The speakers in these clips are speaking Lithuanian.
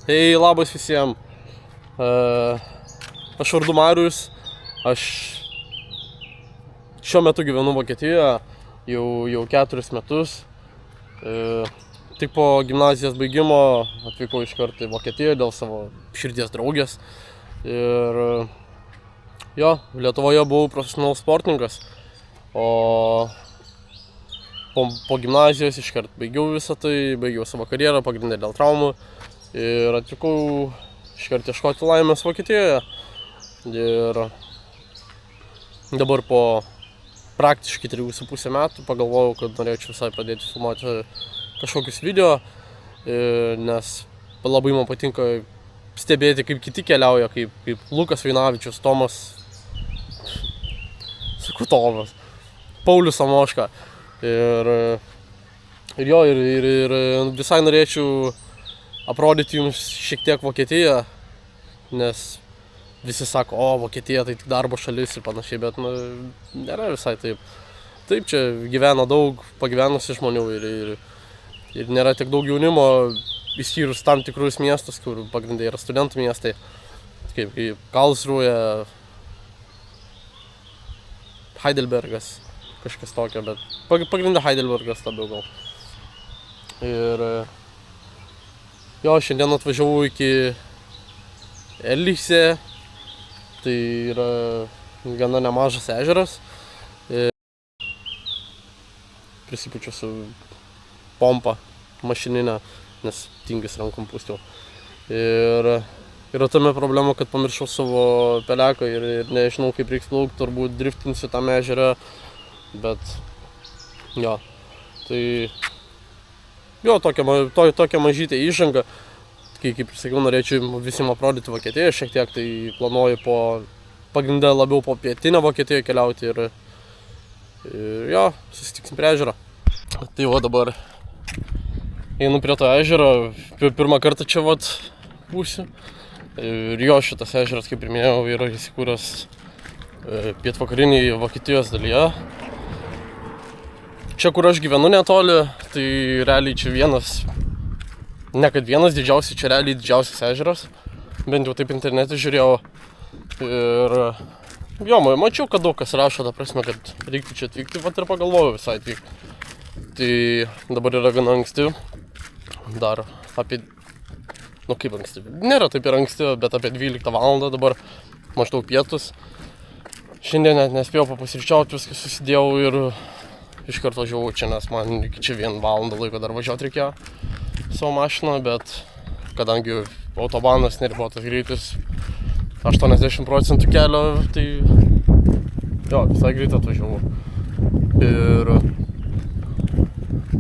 Hei, labas visiems. Aš vardu Marius. Aš šiuo metu gyvenu Vokietijoje jau 4 metus. Tik po gimnazijos baigimo atvykau iš karto į Vokietiją dėl savo širdies draugės. Ir jo, Lietuvoje buvau profesionalus sportininkas, o po gimnazijos iškart baigiau visą tai, baigiau savo karjerą, pagrindė dėl traumų. Ir atvykau iškart ieškoti laimės Vokietijoje. Ir dabar po praktiškai 3,5 metų pagalvojau, kad norėčiau visai pradėti filmuoti kažkokius video, nes labai man patinka stebėti, kaip kiti keliauja, kaip Lukas Vainavičius, Tomas Sukutovas, Paulius Samoška. Ir visai norėčiau aprodyti jums šiek tiek Vokietiją, nes visi sako, o Vokietija tai tik darbo šalis ir panašiai, bet nėra visai taip. Taip, čia gyvena daug pagyvenusių žmonių ir nėra tiek daug jaunimo, išskyrus tam tikrus miestus, kur pagrindai yra studentų miestai, kaip Karlsruhe, Heidelbergas, kažkas tokio, bet pagrindai Heidelbergas labiau gal. Ir jo, šiandien atvažiavau iki Ellichsee, tai yra gana nemažas ežeras. Prisipučiu su pompa mašininė, nes tingis rankom pūstiau. Ir yra tame problema, kad pamiršau savo peleką ir nežinau, kaip reiks plaukti, turbūt driftinsiu tam ežerą, bet jo, tai jo, tokia mažytė įžanga. Kaip ir sakiau, norėčiau visiems aprodyti Vokietiją šiek tiek, tai planuoju pagrindę labiau po pietinę Vokietiją keliauti ir jo, susitiksim prie ežero. Tai va dabar einu prie to ežero, pirmą kartą čia vat būsiu. Ir jo, šitas ežeras, kaip ir minėjau, yra įsikūręs pietvakarinėje Vokietijos dalyje. Čia, kur aš gyvenu netoli, tai realiai čia vienas didžiausias, čia realiai didžiausias ežeras. Bent jau taip internete žiūrėjau. Ir jo, mačiau, kad daug kas rašo, ta prasme, kad reiktų čia atvykti, vat ir pagalvojau visai atvykti. Tai dabar yra gana anksti, dar apie, kaip anksti, nėra taip ir anksti, bet apie 12 valandą dabar maždaug pietus. Šiandien net nespėjau papusryčiauti, viską susidėjau ir iš karto važiavau čia, nes man iki čia 1 valandą laiko dar važiuoti reikėjo savo mašiną, bet kadangi autobanas neribotas greitis 80% kelio, tai jo, visai greit atvažiavau. Ir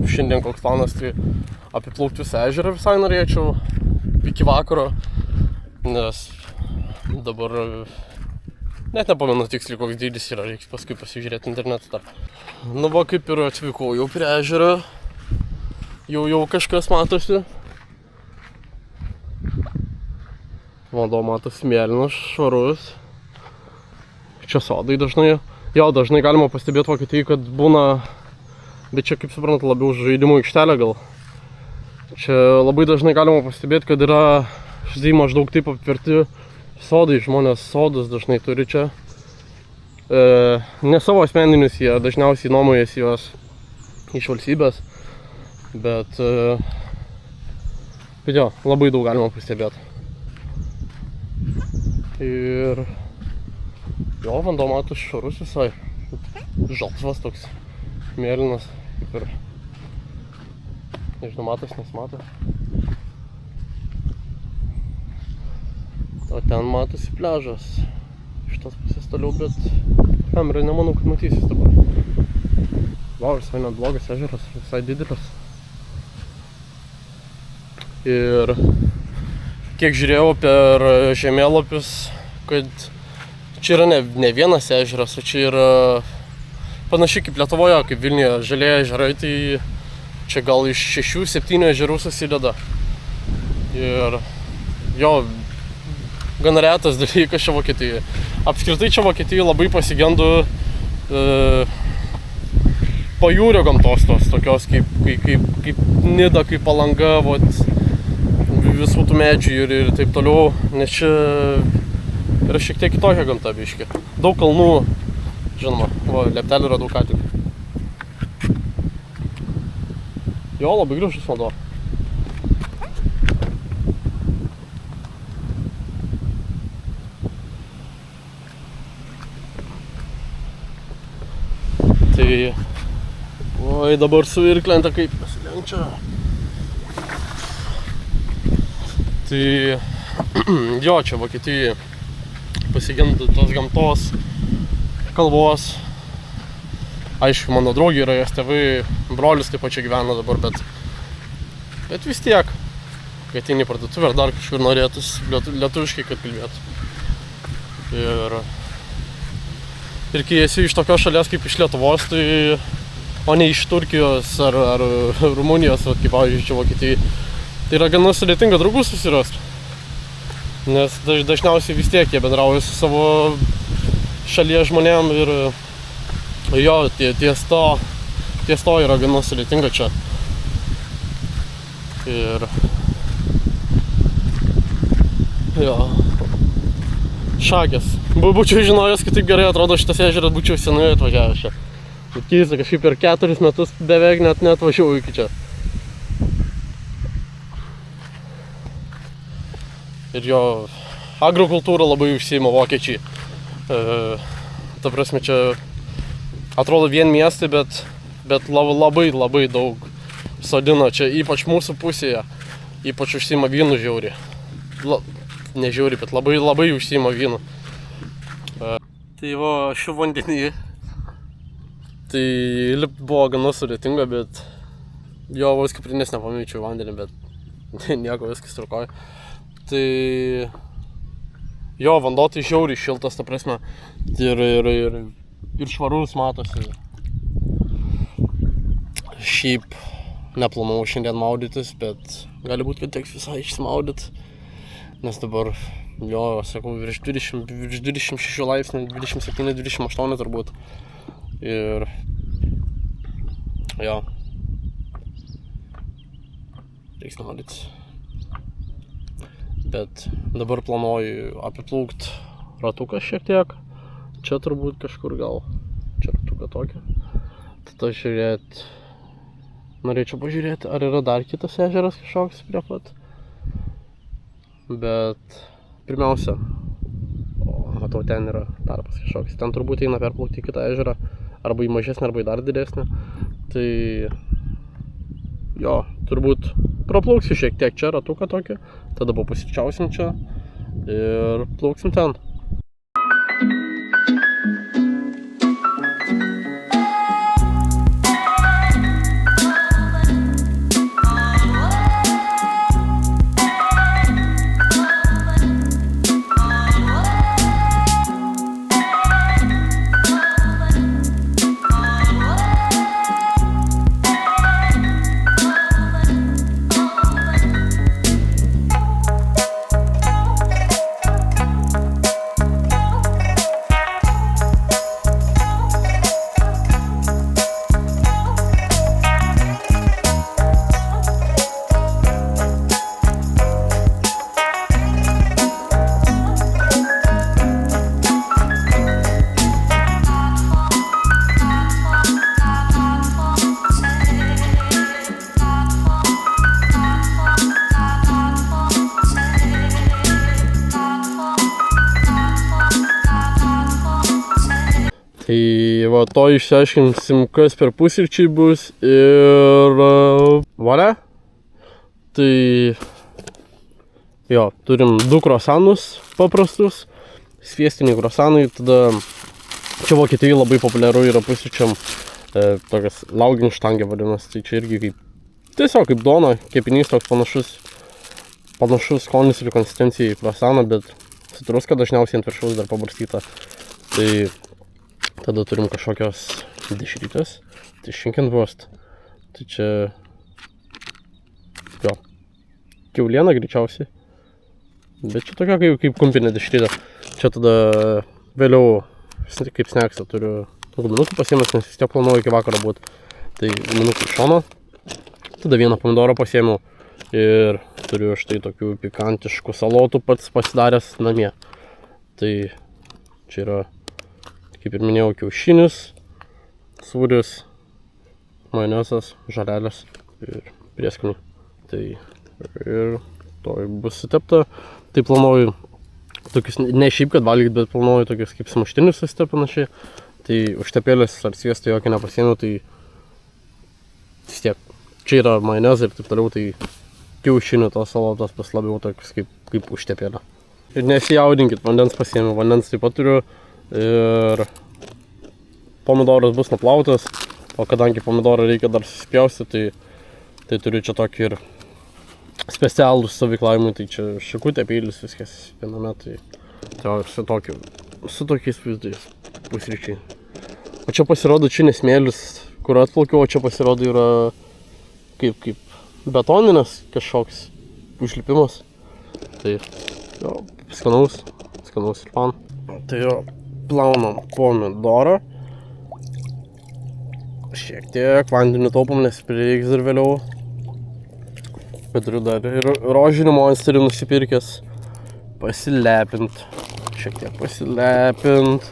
šiandien koks planas, tai apiplaukti visą ežerą visai norėčiau iki vakaro, nes dabar net nepamenu tiksliai koks dydis yra, reikia paskui pasižiūrėti internetą dar. Nu va, kaip ir atvykau jau prie ežero, jau kažkas matosi. Vanduo matosi mėlynas, švarus. Čia sodai dažnai. Jo, dažnai galima pastebėti Vokietijai, kad būna, bet čia, kaip suprantu, labiau žaidimų aikštelė gal. Čia labai dažnai galima pastebėti, kad yra štai maždaug taip aptverti sodai, žmonės sodus dažnai turi čia. Ne savo asmeninius, jie dažniausiai nuomojasi juos iš valstybės, bet jo, labai daug galima pastebėti. Ir jo, vanduo matos švarus visai, žalsvas toks, mėlynas, kaip ir, nežinau, matos, nesimato. O ten matosi pliažas, iš tos pusės toliau, bet kamera nemanau, kad matysis dabar. Vau, visai net blogas ežeras, visai didelis. Ir kiek žiūrėjau per žemėlapius, kad čia yra ne vienas ežeras, o čia yra panašiai kaip Lietuvoje, kaip Vilniuje žalieji ežerai, tai čia gal iš 6-7 ežerų susideda. Ir jo, gana retas dalykas čia Vokietijoje. Apskritai čia Vokietijoje labai pasigendu pajūrio gamtos tos tokios kaip Nida, kaip Palanga, visų tų medžių ir taip toliau, nes čia yra šiek tiek kitokia gamta biškį. Daug kalnų, žinoma, lieptelį radau ką tik. Jo, labai gražus vanduo. Tai, oi, dabar su irklente kaip pasilenčia. Tai, jo, čia Vokietijoje pasigendu tos gamtos, kalbos. Aišku, mano draugė yra, jos tėvai, brolis taip pat čia gyvena dabar, bet vis tiek, kai ateini į parduotuvę ar dar kažkur norėtus lietuviškai, kad kalbėtų. Ir kai esi iš tokios šalies kaip iš Lietuvos, tai, o ne iš Turkijos ar Rumunijos, kaip pavyzdžiui, čia Vokietijai, tai yra gana sudėtinga draugų susirasti. Nes dažniausiai vis tiek jie bendrauja su savo šalies žmonėm ir jo, ties to yra gana sudėtinga čia. Ir jo, šakės. Būčiau žinojęs, kad taip gerai atrodo šitas ežeras, būčiau senai atvažiavęs čia. Bet keista, kažkaip per 4 metus beveik net neatvažiavau iki čia. Ir jo, agrokultūra labai užsiima vokiečiai. Ta prasme, čia atrodo vien miestai, bet labai daug sodina čia, ypač mūsų pusėje, ypač užsiima vynų žiauriai. Ne žiauriai, bet labai užsiima vynų. Tai va, šių vandenį, tai lipt buvo gana sudėtinga, bet jo, vos kuprinės nepamėčiau vandenį, bet nieko, viskas trukoja. Tai jo, vanduo tai žiauriai šiltas, ta prasme, ir švarus matosi. Šiaip neplanavau šiandien maudytis, bet gali būti, kad teks visai išsimaudyti. Nes dabar, jo, sakau, virš 26 laipsnių, 27-28 turbūt. Ir jo, reiks maudytis. Bet dabar planuoju apiplaukt ratuką šiek tiek. Čia turbūt kažkur gal. Čia ratuką tokia. Tada žiūrėt. Norėčiau pažiūrėti, ar yra dar kitas ežeras kažkoks prie pat. Bet pirmiausia, matau, ten yra tarpas kažkoks. Ten turbūt eina perplaukti į kitą ežerą. Arba į mažesnį, arba į dar didesnį. Tai jo, turbūt praplauksiu šiek tiek čia ratuką tokį. Tada papusryčiausim čia ir plauksim ten. Tai va, to išsiaiškinsim, kas per pusryčiai bus ir valia. Tai jo, turim 2 krosanus paprastus, sviestiniai krosanai, tada čia Vokietijoje labai populiaru yra pusryčiam tokias laugenštangė vadinasi, tai čia irgi kaip, tiesiog kaip duona, kepinys toks panašus skonis ir konsistencija į krosaną, bet su druska dažniausiai ant viršaus dar pabarstyta. Tai tada turim kažkokios dešrytės, tai šinkenvurst. Tai čia, jo, kiauliena greičiausiai. Bet čia tokia kaip kumpinė dešrytė. Čia tada vėliau, kaip sneksą, turiu guminukų pasiėmęs, nes vis tiek planuoju iki vakaro būt. Tai guminukų iš šono. Tada vieną pomidorą pasiėmiau. Ir turiu štai tokių pikantiškų salotų pats pasidaręs namie. Tai čia yra, kaip ir minėjau, kiaušinis, sūris, majonezas, žolelės ir prieskoniai. Tai ir to bus sutepta. Tai planuoju tokius, ne šiaip kad valgyt, bet planuoju tokius kaip sumuštinius susitepti panašiai. Tai užtepėlės ar sviesto jokio nepasiėmiau, tai vis tiek. Čia yra majonezai ir taip toliau, tai kiaušinių tos salotos bus labiau tokius kaip užtepėlė. Ir nesijaudinkit, vandens pasiėmiau, vandens taip pat turiu. Ir pomidoras bus nuplautas, o kadangi pomidorą reikia dar susipjausti, tai turiu čia tokį ir specialų stovyklavimui, tai čia šakutė, peilis, viskas viename, tai ir su tokiais vaizdais pusryčiai. O čia pasirodo čia nesmėlis, kur atplaukiau, o čia pasirodo yra kaip betoninės kažkoks užlipimas. Tai jo, skanaus ir man. Tai jo, plaunam pomidorą. Šiek tiek vandenį taupom, nes prireiks ir vėliau. Bet turiu dar ir rožinį monsterį nusipirkęs. Pasilepint. Šiek tiek pasilepint.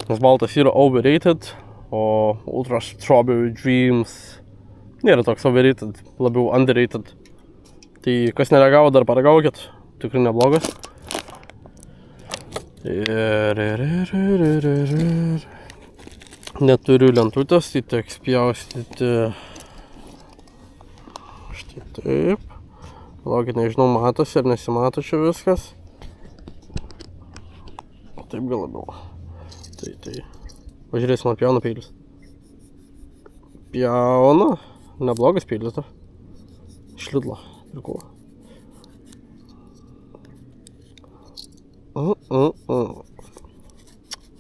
Nes baltas yra overrated, o Ultra Strawberry Dreams nėra toks overrated, labiau underrated. Tai kas neragavo, dar paragaukit. Tikrai neblogas. Neturiu lentutės, tai teks pjaustyti štai taip. Laukit, nežinau, matosi ar nesimato čia viskas. O taip gal labiau. Tai. Pažiūrėsim, ar pjauna peilis. Pjauna. Neblogas peilis dar. Iš Lidlo. Pirkau.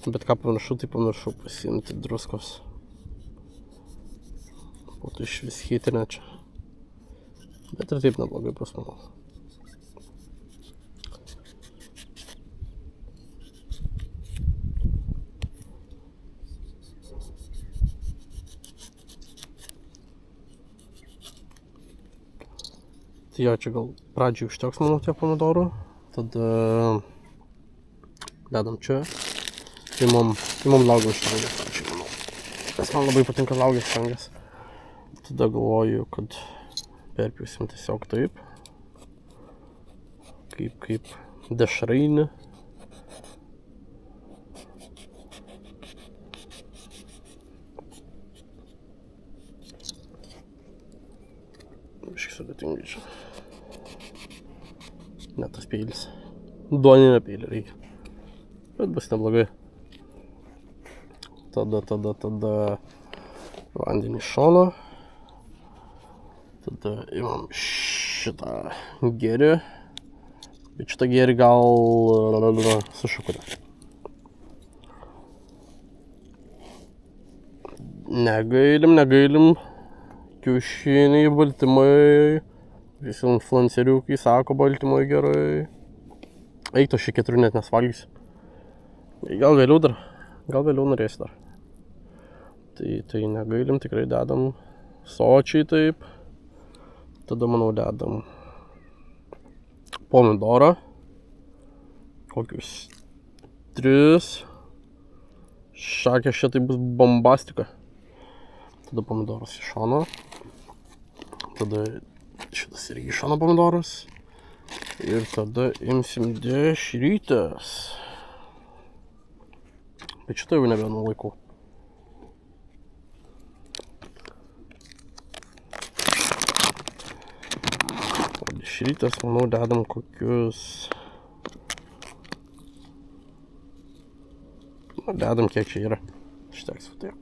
Bet ką pamiršau, tai pamiršau pasiimti druskos. Būtų iš vis hitrinė čia. Bet ir taip neblogai bus, manau. Tai jo, čia gal pradžiai užteks, manau, tiek pomidorų. Tada dedam čia. Imam laugės štangės, manau. Nes man labai patinka laugės štangės. Tada galvoju, kad perpjausim tiesiog taip. Kaip dešrainį. Biškai sudėtingai čia. Ne tas peilis. Duoninę peilį reikia. Bet bus neblogai. Tada vandenį iš šono. Tada imam šitą gėrį. Bet šitą gėrį gal su šakute. Negailim. Kiaušiniai, baltymai. Visi influenceriukai sako baltymai gerai. Eik, to šį 4 net nesvalgysiu. Gal vėliau norėsiu dar. Tai negailim, tikrai dedam sočiai taip. Tada, manau, dedam pomidorą. Kokius 3. Šakės šitai bus bombastika. Tada pomidoras iš šono. Tada šitas irgi iš šono pomidoras. Ir tada imsim dešrytes. Bet šitą jau nebenuo laiku. O dešrytes, manau, dedam kokius... Dedam kiek čia yra. Šteks va tiek.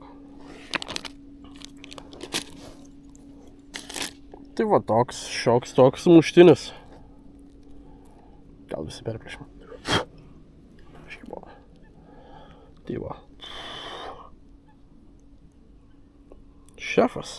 Tai va šioks toks sumuštinis. Gal visi perplėšim. Tai va. Šefas.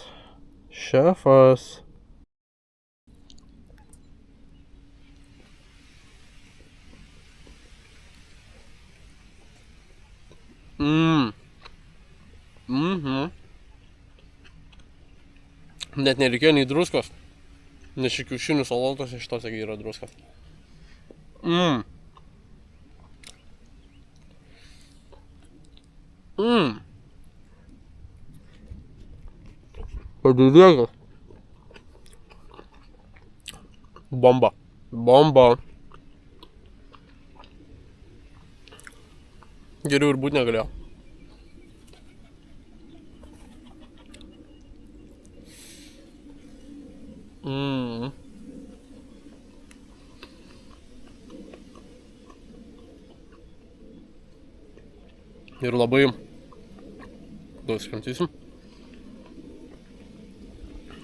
Net nereikėjo nei druskos. Nes į kiaušinių salotos iš tos yra druska. Padidėkas. Bomba. Geriau ir būt negalėjo. Ir labai daug skrantysim.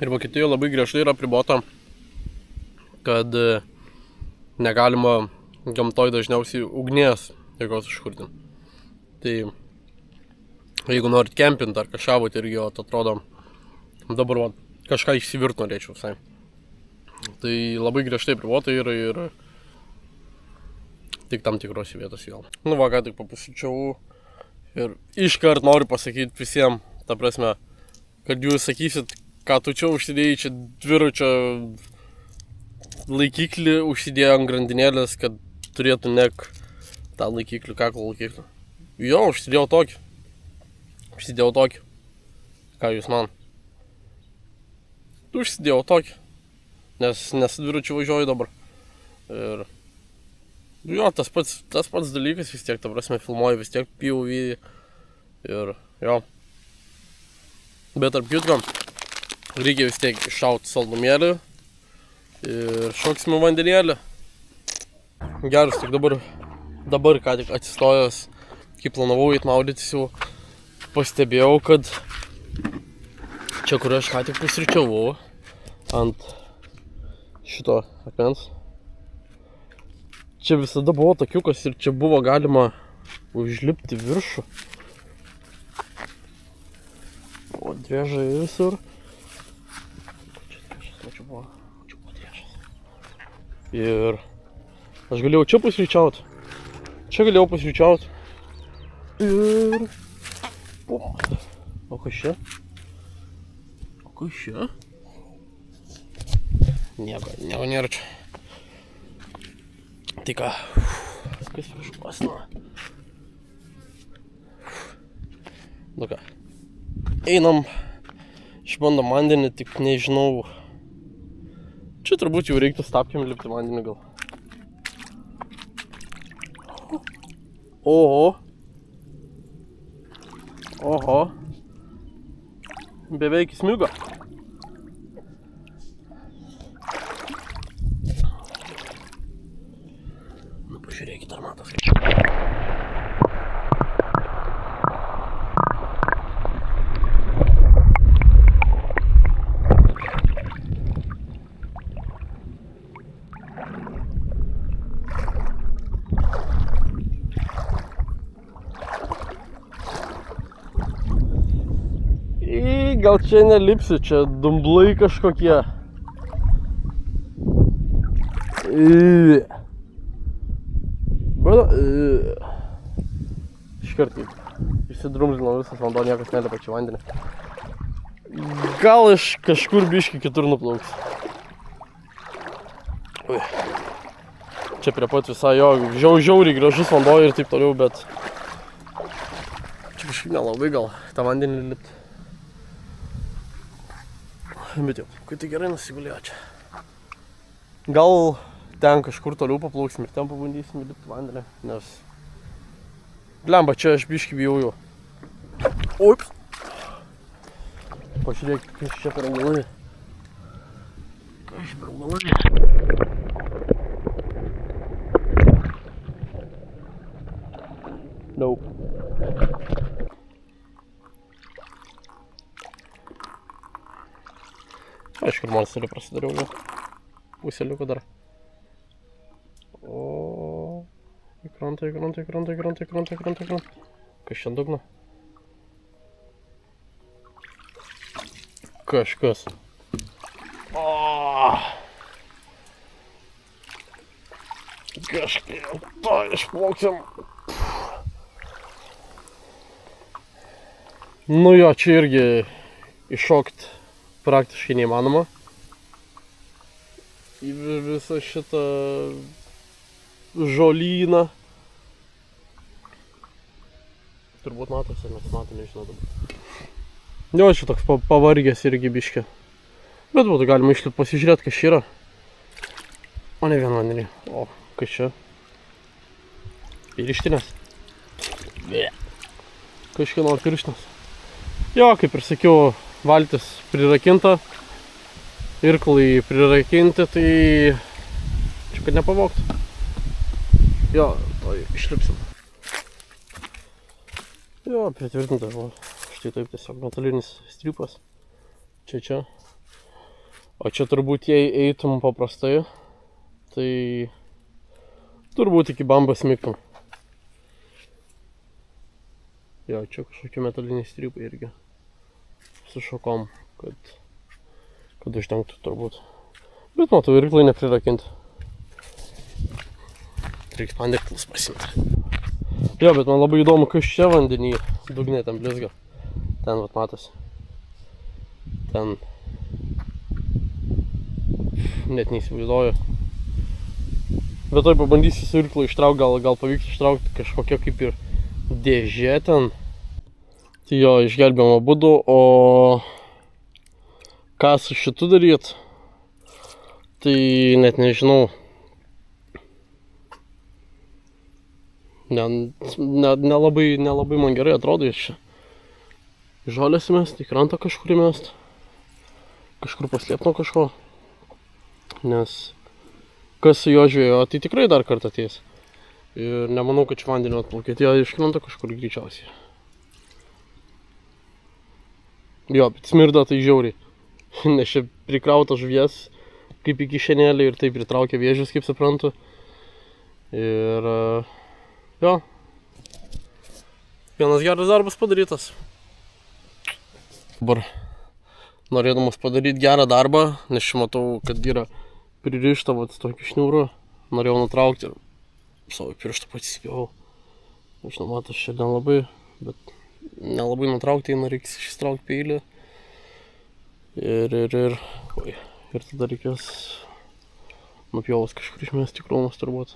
Ir Vokietijoje labai griežtai yra apribota, kad negalima gamtoj dažniausiai ugnies jokios užkurti. Tai jeigu norit kempint ar kažką vat irgi, atrodo, dabar vat, kažką išsivirt norėčiau visai. Tai labai griežtai apribota yra ir tik tam tikrose vietose vėl. Nu va, ką tik papusryčiavau ir iškart noriu pasakyti visiems, ta prasme, kad jūs sakysit, ką tu čia užsidėjai, čia dviračio laikiklį užsidėjo ant grandinėlės, kad turėtų nek tą laikiklį, kaklo laikiklį. Jo, užsidėjau tokį. Ką jūs man? Užsidėjau tokį, nes dviračiu važiuoju dabar. Ir jo, tas pats dalykas vis tiek, ta prasme, filmuoju vis tiek POV ir jo. Bet tarp kitko, reikia vis tiek iššauti saldumėlį ir šoksime vandenėlį. Geras, tik dabar ką tik atsistojęs, kai planavau eit maudytis, jau pastebėjau, kad čia, kur aš ką tik pusryčiavau ant šito akmens, čia visada buvo tokiukas ir čia buvo galima užlipti viršų. O driežai visur. Čia buvo driežas. Ir aš galėjau čia pusryčiauti. Ir... O kas čia? Nieko nėra čia. Tai ką, kas išpasina. Nu ką, einam, išbandom vandenį, tik nežinau. Čia turbūt jau reiktų stapkiam lipti vandenį gal. Oho. Beveik įsmiugo. Pažiūrėkit, ar matas. Gal čia nelipsiu, čia dumblai kažkokie. Iškart išsidrumzlinau visas vanduo, niekas nelipa čia vandenį. Gal iš kažkur biškį kitur nuplauks. Čia prie pat visai jo, žiauriai gražus vanduo ir taip toliau, bet čia kažkaip nelabai gal tą vandenį lipti. Bet jau, kai tai gerai nusigulėjo čia. Gal ten kažkur toliau paplauksim ir ten pabandysim lipti vandenį, nes... Blemba, čia aš biškį bijau jau. Ups! Pažiūrėkit, kas čia per augalai. Kas per augalai? Nope. Aišku, ir monsterį prasidariau, gal. Puseliuką dar. O, į krantą. Kas čia dugna? Kažkas. Kažkaip tą išplauksim. Nu jo, čia irgi iššokt praktiškai neįmanoma. į visą šitą žolyną. Turbūt matosi, ar nesimato, nežinau dabar. Jo, čia toks pavargęs irgi biškė. Bet būtų galima išlipt pasižiūrėti, kas čia yra. O ne vien vandenį. O, kas čia? Pirštinės. Kažkieno pirštinės. Jo, kaip ir sakiau, valtis prirakinta. Irklai prirakinti, tai čia kad nepavogtų. Jo, išlipsim. Jo, pritvirtinta, štai taip tiesiog metalinis strypas. Čia. O čia turbūt, jei eitum paprastai, tai turbūt iki bambos smigtum. Jo, čia kažkokie metaliniai strypai irgi. Su šakom, kad uždengtų turbūt. Bet matau, irklai neprirakinti. Reikia pandektus pasimti. Jo, bet man labai įdomu, kas čia vandenį dugne ten blizga. Ten vat matosi. Ten net neįsivaizduoju. Bet toj pabandysiu su irklu ištraukti, gal pavyks ištraukti kažkokia kaip ir dėžė ten. Tai jo, išgelbėjom abudu, o ką su šitu daryt, tai net nežinau. Nelabai man gerai atrodo iš čia. Žolės mest, į krantą kažkur mest. Kažkur paslėpt nuo kažko. Nes kas su jo žvėjo, tai tikrai dar kartą ateis. Ir nemanau, kad čia vandenio atplaukė. Tai iš krantą kažkur greičiausiai. Jo, bet smirda tai žiauriai. Nes čia prikrauta žuvies kaip į kišenėlį ir tai pritraukia vėžius, kaip suprantu. Ir jo, vienas geras darbas padarytas. Dabar norėdamas padaryti gerą darbą, nes čia matau, kad yra pririšta vat tokiu šniūru, norėjau nutraukti ir savo pirštą pats įspėjau. Žinau, matas čia nelabai, bet nelabai nutraukti, reiks išsitraukti peilį. Ir tada reikės nupjovus kažkur išmesti krūmus turbūt.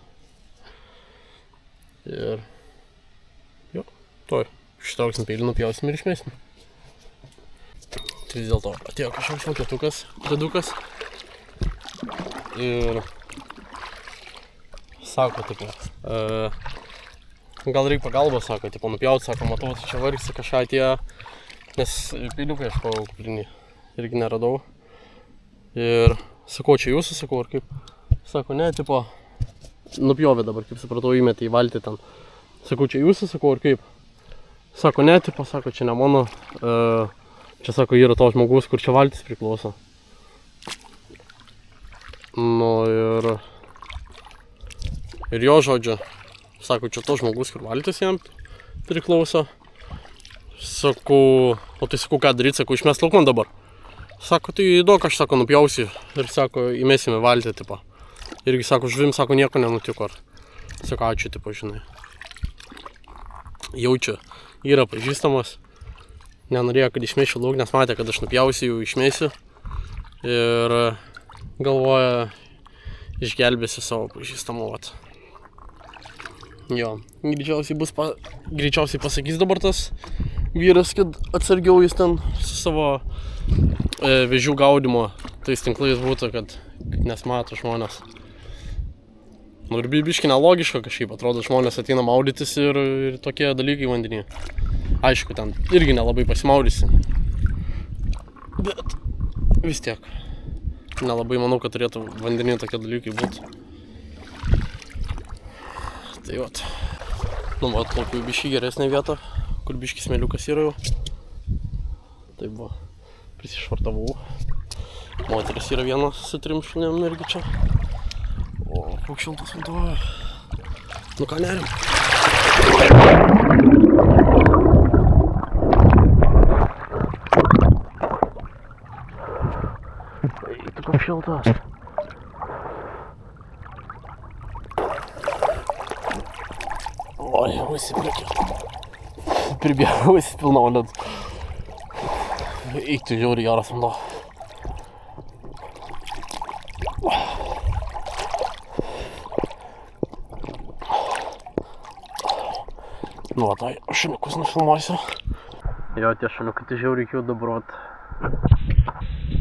Ir jo, ištrauksim peilį, nupjausim ir išmesim. Tai vis dėlto atėjo kažkoks mokėtukas, predukas. Ir sako, tipo, gal reikia pagalbos, sako, tipo, nupjaut, sako, matau, čia vargsi kažką atėjo, nes peiliukai ieškojau kuprinį, irgi neradau. Ir sakau, čia jūsų, sakau, ar kaip? Sako, ne, tipo, nupjovė dabar, kaip supratau, įmetė į valtį ten. Sakau, čia jūsų, sakau, ar kaip? Sako, ne, tipo, sako, čia ne mano. Čia, sako, yra to žmogus, kur čia valtis priklauso. Nu ir jo žodžiu, sako, čia to žmogus, kur valtis jam priklauso. Sakau, o tai sakau, ką daryti, sakau, išmest lauk man dabar. Sako, tai duok, aš, sako, nupjausiu ir, sako, įmesime valtį, tipo. Irgi, sako, žuvim, sako, nieko nenutiko. Sako, ačiū, tipo, žinai. Jaučiu, yra pažįstamas. Nenorėjo, kad išmešiu lauk, nes matė, kad aš nupjausiu, jau išmesiu. Ir galvoja, išgelbėsiu savo pažįstamą. Jo, greičiausiai pasakys dabar tas vyras, kad atsargiau jis ten su savo vėžių gaudymo tais tinklais būtų, kad nesmato žmonės. Nu ir biški nelogiška kažkaip, atrodo, žmonės ateina maudytis ir tokie dalykai vandenį. Aišku, ten irgi nelabai pasimaudysi. Bet vis tiek. Nelabai manau, kad turėtų vandenį tokie dalykai būti. Tai vat. Nu, vat, plaukiu į biškį geresnę vietą, kur biškį smėliukas yra jau. Tai buvo. Prisišvartavau. Moteris yra viena su 3 šunim irgi čia. O, koks šiltas vanduo. Nu ką, nerim. Tai koks šiltas. Ой, прибегал, высыпал на улицу. И ты, Юрий, я раз мало. Nu, tai šuniukus nufilmuosiu. Jo, tie šuniukai tai žiauriai jų dabrot.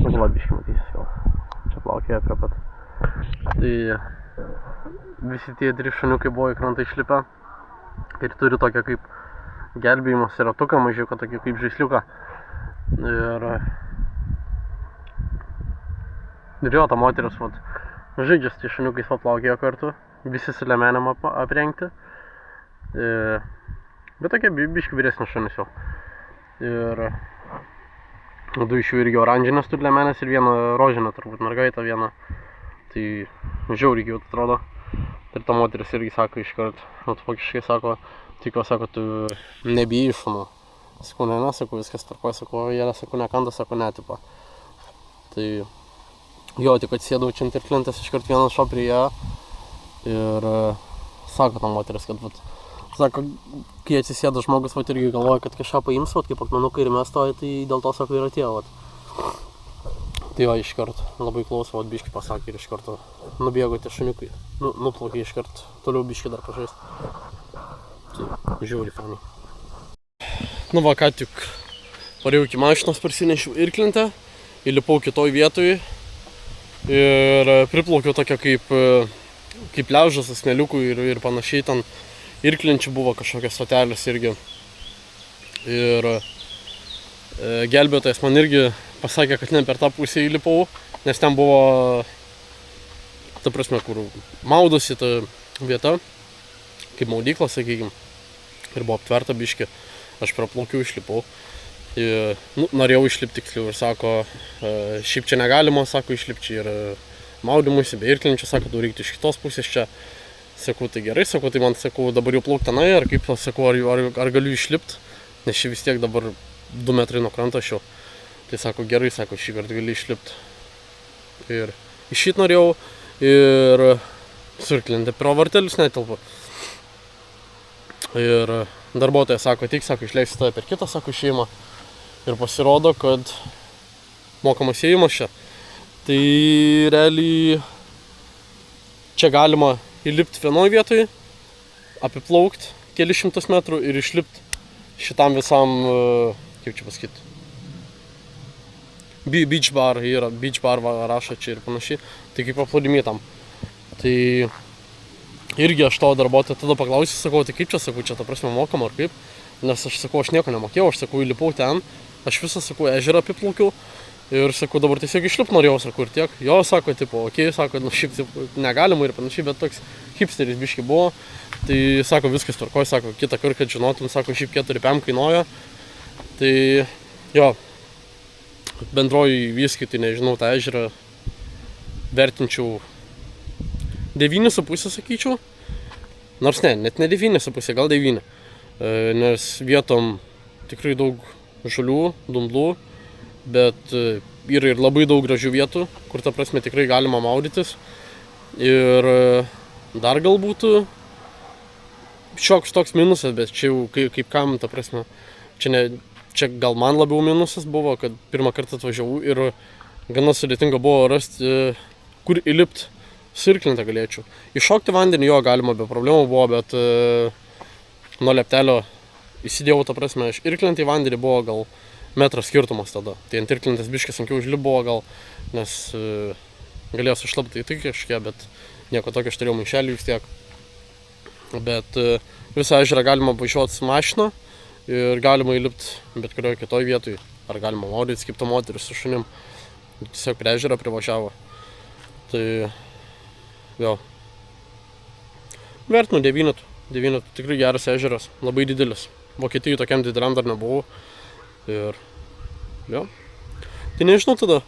Glabiškai matysis jau. Čia plaukėja prie pat. Tai visi tie 3 šuniukai buvo į krantą išlipę. Ir turi tokią kaip gelbėjimos ratuką mažiuką, tokį kaip žaisliuką. Ir jo, ta moteris žaidžias tie šuniukais plaukėjo kartu. Visi su lemenėm aprengti. Bet tokie biški vyresni šunys jau. Ir 2 iš jų irgi oranžinės turi lemenės ir vieną rožinę turbūt mergaitę vieną. Tai žiauriai gyvut atrodo. Ir ta moteris irgi sako iškart, vokiškai sako, tikiuosi, sako, tu nebijai šunų. Sakau, ne, sakau, viskas tvarkoja, sakau, jie, sakau, nekanda, sakau, netipa. Tai jo, tik atsėdau čia ant irklentės, iškart vienas šo prie ją. Ir sako ta moteris, kad, sako, kai atsisėda žmogus, irgi galvoja, kad kažką paims, kaip akmenukai ir mes stoja, tai dėl to, sako, ir atėjo, Tai jo, iškart labai klauso, biškį pasakė ir iškart nubėgo tie šuniukai. Nuplaukė iškart, toliau biškį dar pažaist. Tai žiauriai fanai. Ką tik parėjau iki mašinos, parsinešiau irklentę, įlipau kitoj vietoj ir priplaukiau tokia kaip liaužas, smėliukų ir panašiai. Ten irklenčių buvo kažkokios stotelės irgi. Ir gelbėtojas man irgi pasakė, kad ne per tą pusę įlipau, nes ten buvo, ta prasme, kur maudosi ta vieta, kaip maudykla, sakykim, ir buvo aptverta biškį. Aš praplaukiau, išlipau. Norėjau išlipti tiksliau ir sako, šiaip čia negalima, sako, išlipti čia ir maudymuisi, be irklenčių, sako, tau reiktų iš kitos pusės čia. Sakau, tai gerai, sakau, tai man, sakau, dabar jau plauk tenai, ar kaip, sakau, ar galiu išlipti, nes čia vis tiek dabar 2 metrai nuo kranto aš jau. Tai sako, gerai, sako, šį kartą gali išlipti. Ir išeit norėjau ir surklentė pro vartelius netelpa. Ir darbuotojas sako, ateik, sako, išleisiu tave per kitą, sako, šeimą. Ir pasirodo, kad mokamas įėjimas čia. Tai realiai čia galima įlipti vienoj vietoj, apiplaukt kelius šimtus metrų ir išlipti šitam visam, kaip čia pasakyti, beach bar yra, beach bar rašo čia ir panašiai, tai kaip aplodimi tam. Tai irgi aš to darbuotojo tada paklausiu, sakau, tai kaip čia, sakau, čia ta prasme mokama ar kaip, nes aš sakau, aš nieko nemokėjau, aš sakau, įlipau ten, aš visą, sakau, ežerą apiplaukiau ir sakau, dabar tiesiog išlipt norėjau, sakau, ir tiek. Jo, sako, tipo, okei, sako, šiaip negalima ir panašiai, bet toks hipsteris biški buvo, tai sako, viskas tvarkoj, sako, kitą kartą, kad žinotum, sako, šiaip 4 PM kainuoja, tai jo, bendroji viskį, tai nežinau, tą ežerą vertinčiau 9,5, sakyčiau, nors net ne 9,5, gal 9, nes vietom tikrai daug žolių, dumblų, bet yra ir labai daug gražių vietų, kur ta prasme tikrai galima maudytis. Ir dar galbūt šioks toks minusas, bet čia jau kaip kam, ta prasme, čia gal man labiau minusas buvo, kad pirmą kartą atvažiavau ir gana sudėtinga buvo rasti, kur įlipti su irklente galėčiau. Iššokti vandenį jo galima, be problemų buvo, bet nuo leptelio įsidėjau, ta prasme, iš irklentį vandenį buvo gal metras skirtumas tada. Tai ant irklentės biškis sunkiau užlip buvo gal, nes galėjau sušlapti tai kažkiek, bet nieko tokio, aš turėjau maišelį vis tiek. Bet visą ežerą galima važiuoti su mašina ir galima įlipti bet kurioje kitoj vietoj. Ar galima maudytis kaip ta moteris su šunim. Tiesiog prie ežerą privažiavo. Tai jo. Vertinu 9. Tikrai geras ežeras, labai didelis. Vokietijai tokiam dideliam dar nebuvau. Ir jo. Tai nežinau tada.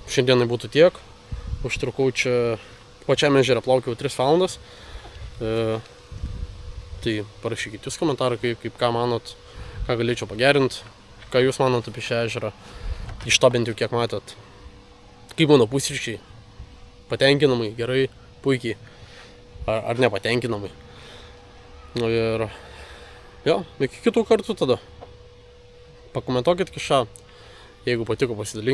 Šiandienai būtų tiek. Užtrukau čia pačiam ežerą, plaukiau 3 valandas. Tai parašykit jūs komentarą, kaip ką manot, ką galėčiau pagerinti, ką jūs manot apie šią ežerą. Iš to bent jau kiek matėt. Kaip mano pusryčiai. Patenkinamai, gerai, puikiai. Ar nepatenkinamai. Ir jo, iki kitų kartų tada. Pakomentuokit kažką, jeigu patiko pasidalinkite.